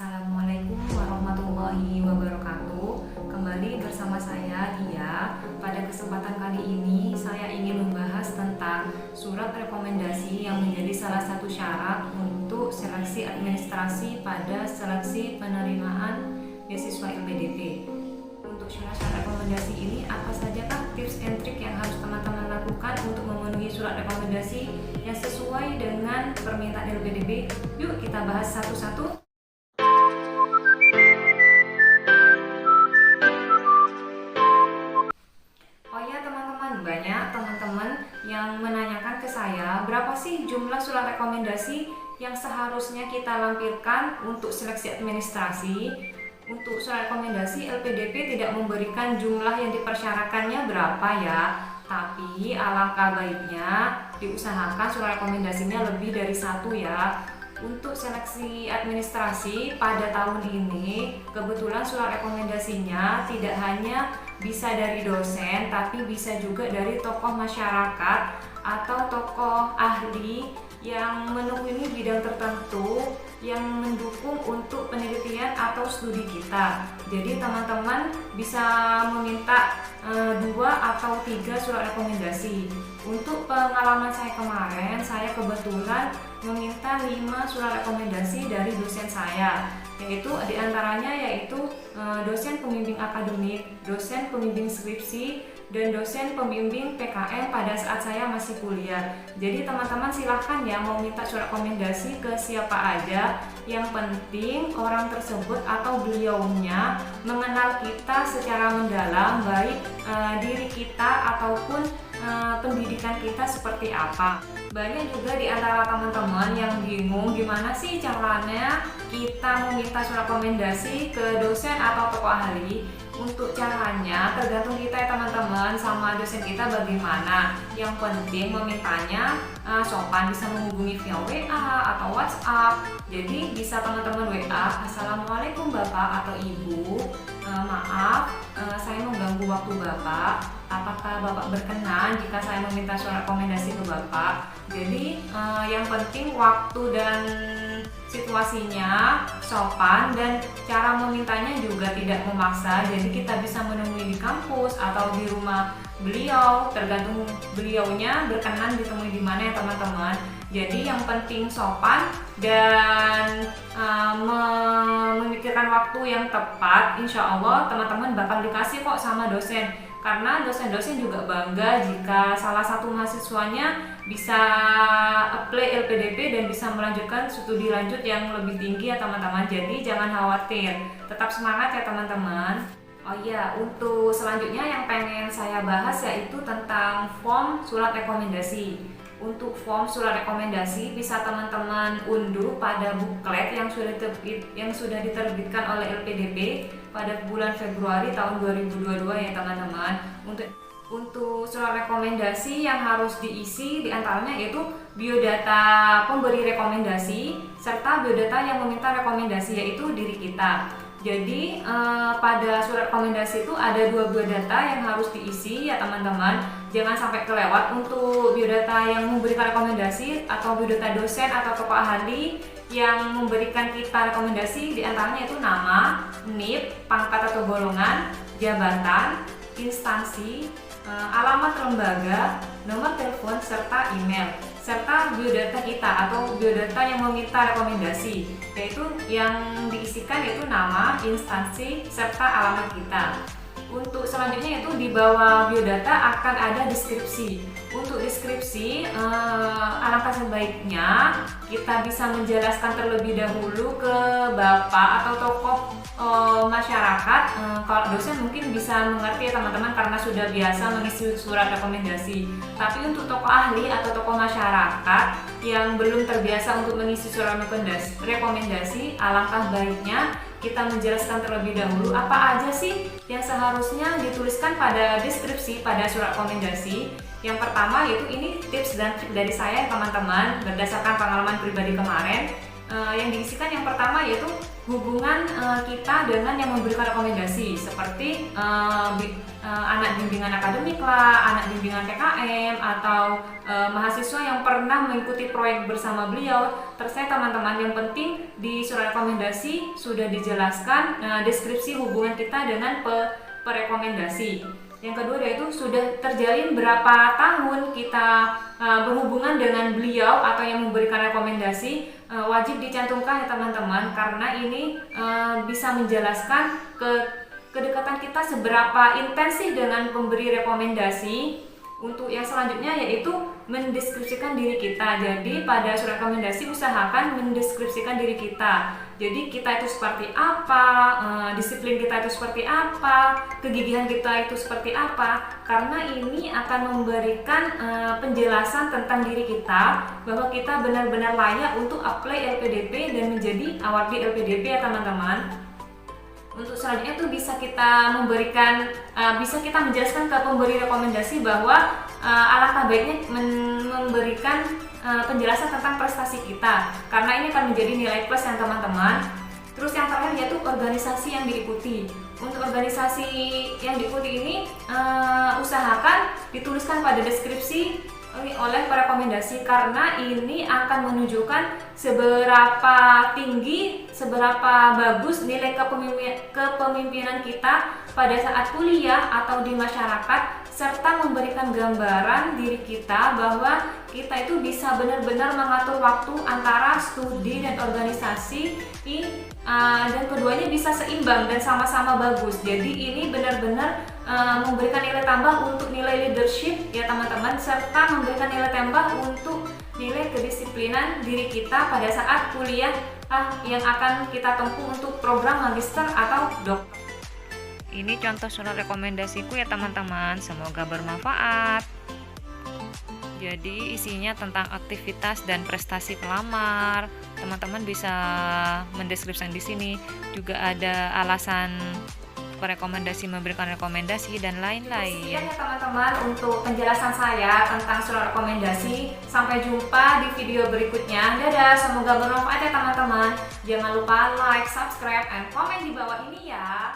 Assalamualaikum warahmatullahi wabarakatuh. Kembali bersama saya Dia. Pada kesempatan kali ini saya ingin membahas tentang surat rekomendasi yang menjadi salah satu syarat untuk seleksi administrasi pada seleksi penerimaan beasiswa LPDP. Untuk syarat-syarat rekomendasi ini apa sajakah tips and trik yang harus teman-teman lakukan untuk memenuhi surat rekomendasi yang sesuai dengan permintaan LPDP? Yuk kita bahas satu-satu. Banyak teman-teman yang menanyakan ke saya berapa sih jumlah surat rekomendasi yang seharusnya kita lampirkan untuk seleksi administrasi. Untuk surat rekomendasi LPDP tidak memberikan jumlah yang dipersyaratkannya berapa ya, tapi alangkah baiknya diusahakan surat rekomendasinya lebih dari satu ya. Untuk seleksi administrasi pada tahun ini, kebetulan surat rekomendasinya tidak hanya bisa dari dosen, tapi bisa juga dari tokoh masyarakat atau tokoh ahli yang menekuni bidang tertentu yang mendukung untuk penelitian atau studi kita. Jadi teman-teman bisa meminta 2 atau 3 surat rekomendasi. Untuk pengalaman saya kemarin, saya kebetulan meminta 5 surat rekomendasi dari dosen saya, yaitu diantaranya dosen pembimbing akademik, dosen pembimbing skripsi, dan dosen pembimbing PKM pada saat saya masih kuliah. Jadi teman-teman silahkan ya mau minta surat rekomendasi ke siapa aja, yang penting orang tersebut atau beliaunya mengenal kita secara mendalam, baik diri kita ataupun pendidikan kita seperti apa. Banyak juga di antara teman-teman yang bingung gimana sih caranya kita meminta surat rekomendasi ke dosen atau tokoh ahli. Untuk caranya tergantung kita ya teman-teman, sama dosen kita bagaimana. Yang penting memintanya sopan, bisa menghubungi via WA atau WhatsApp. Jadi bisa teman-teman WA, "Assalamualaikum Bapak atau Ibu, maaf saya mengganggu waktu Bapak. Apakah Bapak berkenan jika saya meminta surat rekomendasi ke Bapak?" Jadi yang penting waktu dan situasinya sopan dan cara memintanya juga tidak memaksa. Jadi kita bisa menemui di kampus atau di rumah beliau, tergantung beliaunya berkenan ditemui di mana ya teman-teman. Jadi yang penting sopan dan memikirkan waktu yang tepat. Insya Allah teman-teman bakal dikasih kok sama dosen. Karena dosen-dosen juga bangga jika salah satu mahasiswanya bisa apply LPDP dan bisa melanjutkan studi lanjut yang lebih tinggi ya teman-teman. Jadi jangan khawatir, tetap semangat ya teman-teman. Oh iya, untuk selanjutnya yang pengen saya bahas yaitu tentang form surat rekomendasi. Untuk form surat rekomendasi bisa teman-teman unduh pada buklet yang sudah diterbitkan oleh LPDP pada bulan Februari tahun 2022 ya teman-teman. Untuk surat rekomendasi yang harus diisi diantaranya yaitu biodata pemberi rekomendasi serta biodata yang meminta rekomendasi, yaitu diri kita. Jadi pada surat rekomendasi itu ada 2 biodata yang harus diisi ya teman-teman. Jangan sampai kelewat. Untuk biodata yang memberikan rekomendasi atau biodata dosen atau tokoh ahli yang memberikan kita rekomendasi diantaranya itu nama, NIP, pangkat atau golongan, jabatan, instansi, alamat lembaga, nomor telepon, serta email, serta biodata kita atau biodata yang meminta rekomendasi, yaitu yang diisikan yaitu nama, instansi, serta alamat kita. Untuk selanjutnya yaitu di bawah biodata akan ada deskripsi. Untuk deskripsi alangkah sebaiknya kita bisa menjelaskan terlebih dahulu ke bapak atau tokoh masyarakat. Kalau dosen mungkin bisa mengerti ya teman-teman karena sudah biasa mengisi surat rekomendasi. Tapi untuk tokoh ahli atau tokoh masyarakat yang belum terbiasa untuk mengisi surat rekomendasi, alangkah baiknya kita menjelaskan terlebih dahulu apa aja sih yang seharusnya dituliskan pada deskripsi pada surat rekomendasi. Yang pertama yaitu ini tips dan trik dari saya teman-teman berdasarkan pengalaman pribadi kemarin. Yang diisikan yang pertama yaitu hubungan kita dengan yang memberikan rekomendasi, seperti anak bimbingan akademik lah, anak bimbingan PKM, atau mahasiswa yang pernah mengikuti proyek bersama beliau. Terserah teman-teman, yang penting di surat rekomendasi sudah dijelaskan deskripsi hubungan kita dengan perekomendasi. Yang kedua yaitu sudah terjalin berapa tahun kita berhubungan dengan beliau atau yang memberikan rekomendasi. Wajib dicantumkan ya teman-teman, karena ini bisa menjelaskan kedekatan kita seberapa intensif dengan pemberi rekomendasi. Untuk yang selanjutnya yaitu mendeskripsikan diri kita. Jadi pada surat rekomendasi usahakan mendeskripsikan diri kita. Jadi kita itu seperti apa, disiplin kita itu seperti apa, kegigihan kita itu seperti apa. Karena ini akan memberikan penjelasan tentang diri kita, bahwa kita benar-benar layak untuk apply LPDP dan menjadi awardee LPDP ya teman-teman. Untuk selanjutnya itu bisa kita menjelaskan ke pemberi rekomendasi bahwa alangkah baiknya memberikan penjelasan tentang prestasi kita, karena ini akan menjadi nilai plus ya teman-teman. Terus yang terakhir yaitu organisasi yang diikuti. Untuk organisasi yang diikuti ini usahakan dituliskan pada deskripsi oleh perekomendasi, karena ini akan menunjukkan seberapa tinggi, seberapa bagus nilai kepemimpinan kita pada saat kuliah atau di masyarakat, serta memberikan gambaran diri kita bahwa kita itu bisa benar-benar mengatur waktu antara studi dan organisasi, dan keduanya bisa seimbang dan sama-sama bagus. Jadi ini benar-benar memberikan nilai tambah untuk nilai leadership ya teman-teman, serta memberikan nilai tambah untuk nilai kedisiplinan diri kita pada saat kuliah yang akan kita tempuh untuk program magister atau dokter. Ini contoh surat rekomendasiku ya teman-teman, semoga bermanfaat. Jadi isinya tentang aktivitas dan prestasi pelamar. Teman-teman bisa mendeskripsikan di sini. Juga ada alasan rekomendasi, memberikan rekomendasi dan lain-lain. Sekian ya teman-teman untuk penjelasan saya tentang surat rekomendasi. Sampai jumpa di video berikutnya. Dadah, semoga bermanfaat ya teman-teman. Jangan lupa like, subscribe, and komen di bawah ini ya.